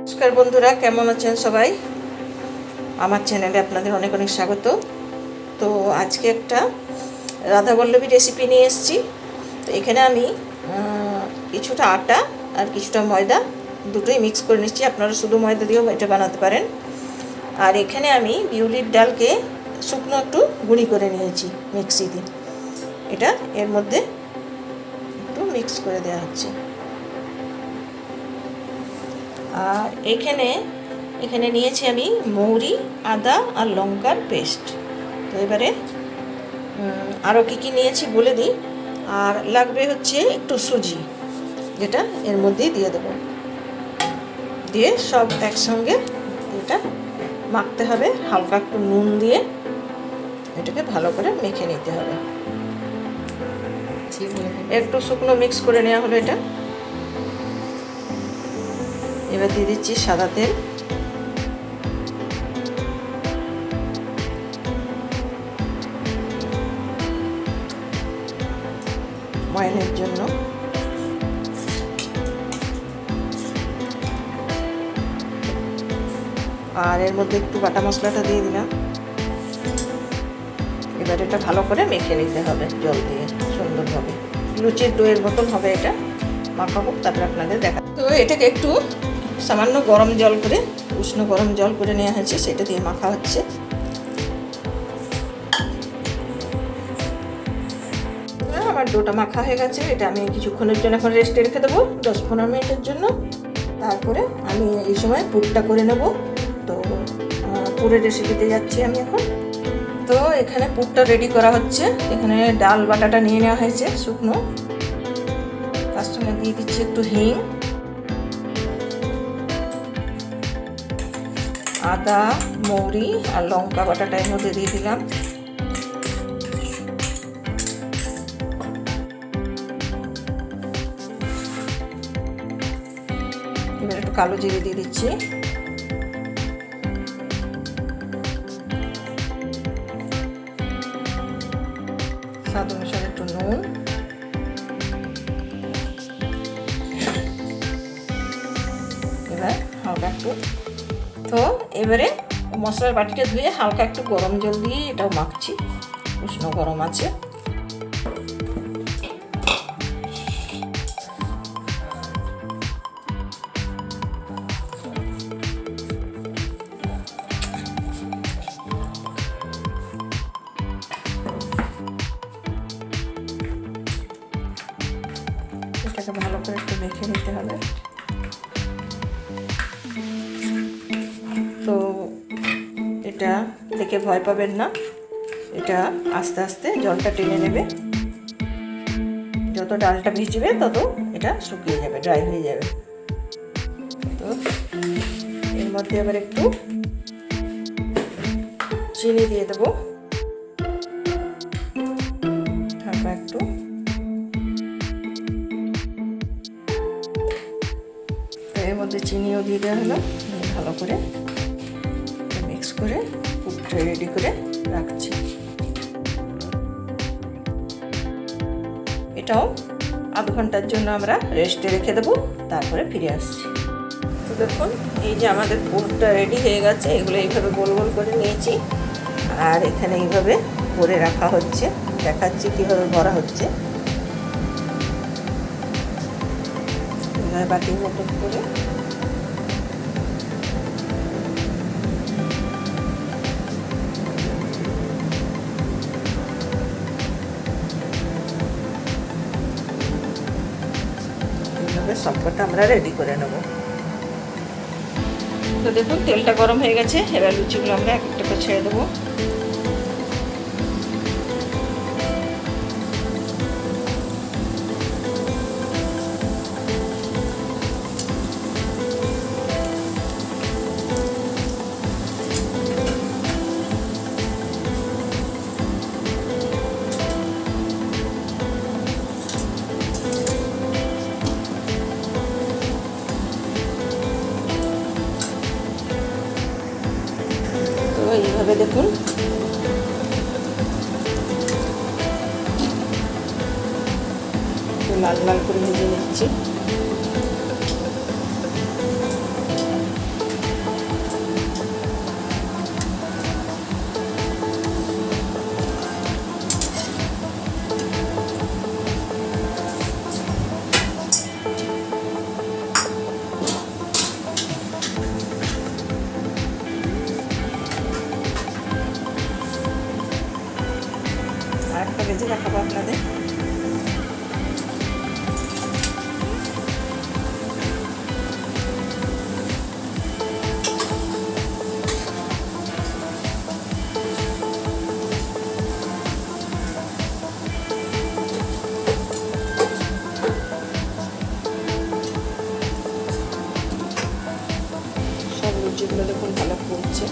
নমস্কার বন্ধুরা, কেমন আছেন সবাই? আমার চ্যানেলে আপনাদের অনেক অনেক স্বাগত। তো আজকে একটা রাধাবল্লভী রেসিপি নিয়ে এসেছি। তো এখানে আমি কিছুটা আটা আর কিছুটা ময়দা দুটোই মিক্স করে নিচ্ছি। আপনারা শুধু ময়দা দিয়েও এটা বানাতে পারেন। আর এখানে আমি বিউলির ডালকে শুকনো একটু গুঁড়ি করে নিয়েছি মিক্সিতে। এটা এর মধ্যে একটু মিক্স করে দেওয়া হচ্ছে। আর এখানে নিয়েছি আমি মৌরি, আদা আর লঙ্কার পেস্ট। তো এবারে আরও কী নিয়েছি বলে দিই। আর লাগবে হচ্ছে একটু সুজি, যেটা এর মধ্যেই দিয়ে দেবো। দিয়ে সব একসঙ্গে এটা মাখতে হবে। হালকা একটু নুন দিয়ে এটাকে ভালো করে মেখে নিতে হবে। একটু শুকনো মিক্স করে নেওয়া হলো এটা। এবার দিয়ে দিচ্ছি সাদা তেল। ময়ানের জন্য আর এর মধ্যে একটু বাটা মশলাটা দিয়ে দিলাম। এবার এটা ভালো করে মেখে নিতে হবে জল দিয়ে সুন্দরভাবে। লুচির ডোয়ের মতন হবে এটা। মাখাবো, তারপরে আপনাদের দেখা। তো এটাকে একটু সামান্য গরম জল করে, উষ্ণ গরম জল করে নেওয়া হয়েছে, সেটা দিয়ে মাখা হচ্ছে। আমার ডোটা মাখা হয়ে গেছে। এটা আমি কিছুক্ষণের জন্য এখন রেস্টে রেখে দেবো, 10-15 মিনিটের জন্য। তারপরে আমি এই সময় পুরটা করে নেব। তো পুরের রেসিপিতে যাচ্ছি আমি এখন। তো এখানে পুরটা রেডি করা হচ্ছে। এখানে ডাল বাটাটা নিয়ে নেওয়া হয়েছে শুকনো। তার সঙ্গে দিয়ে দিচ্ছি একটু হিং, আদা, মৌরি আর লঙ্কা বাটাটা এর মধ্যে দিয়ে দিলাম। এবার একটু কালো জিরে দিয়ে দিচ্ছি। স্বাদ অনুসারে একটু নুন। এবার হালকা একটু, তো এবারে মশলার বাটিটা ধুয়ে হালকা একটু গরম জল দিয়ে এটাও মাখছি। উষ্ণ গরম আছে। এটাকে ভালো করে একটু মেখে নিতে হবে। তো এটা দেখে ভয় পাবেন না, এটা আস্তে আস্তে জলটা টেনে নেবে। যত ডালটা ভিজবে তত এটা শুকিয়ে যাবে, ড্রাই হয়ে যাবে। তো এর মধ্যে আবার একটু চিনি দিয়ে দেবো, হালকা একটু। তো এর মধ্যে চিনিও দিয়ে দেওয়া হলো। ভালো করে মিক্স করে পুরটা রেডি করে রাখছি। এটাও আধ ঘন্টার জন্য আমরা রেস্টে রেখে দেবো, তারপরে ফিরে আসছি। তো দেখুন, এই যে আমাদের পুরটা রেডি হয়ে গেছে। এগুলো এইভাবে গোল গোল করে নিয়েছি আর এখানে এইভাবে ভরে রাখা হচ্ছে। দেখাচ্ছি কীভাবে ভরা হচ্ছে। বাটির মতন করে সবকটা আমরা রেডি করে নেব। তো দেখুন, তেলটা গরম হয়ে গেছে। এবার লুচিগুলো আমরা এক একটা করে ছেড়ে দেবো। এইভাবে দেখুন লাল লাল করে ভেজে নিচ্ছি। ভেজে দেখাবো আপনাদের। সব লুচিগুলো দেখুন ভালো ফুলছে।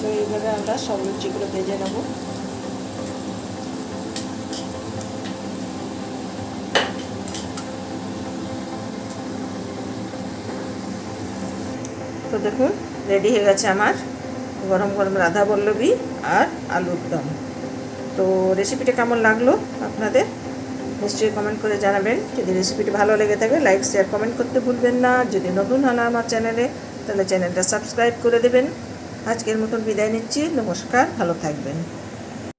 তো এইভাবে আমরা সব লুচিগুলো ভেজে নেব। তো দেখুন রেডি হয়ে গেছে আমার গরম গরম রাধা বল্লভী আর আলুর দম। তো রেসিপিটা কেমন লাগলো আপনাদের নিশ্চয়ই কমেন্ট করে জানাবেন। যদি রেসিপিটি ভালো লেগে থাকে লাইক শেয়ার কমেন্ট করতে ভুলবেন না। যদি নতুন হন আমার চ্যানেলে তাহলে চ্যানেলটা সাবস্ক্রাইব করে দেবেন। আজকের মতন বিদায় নিচ্ছি, নমস্কার, ভালো থাকবেন।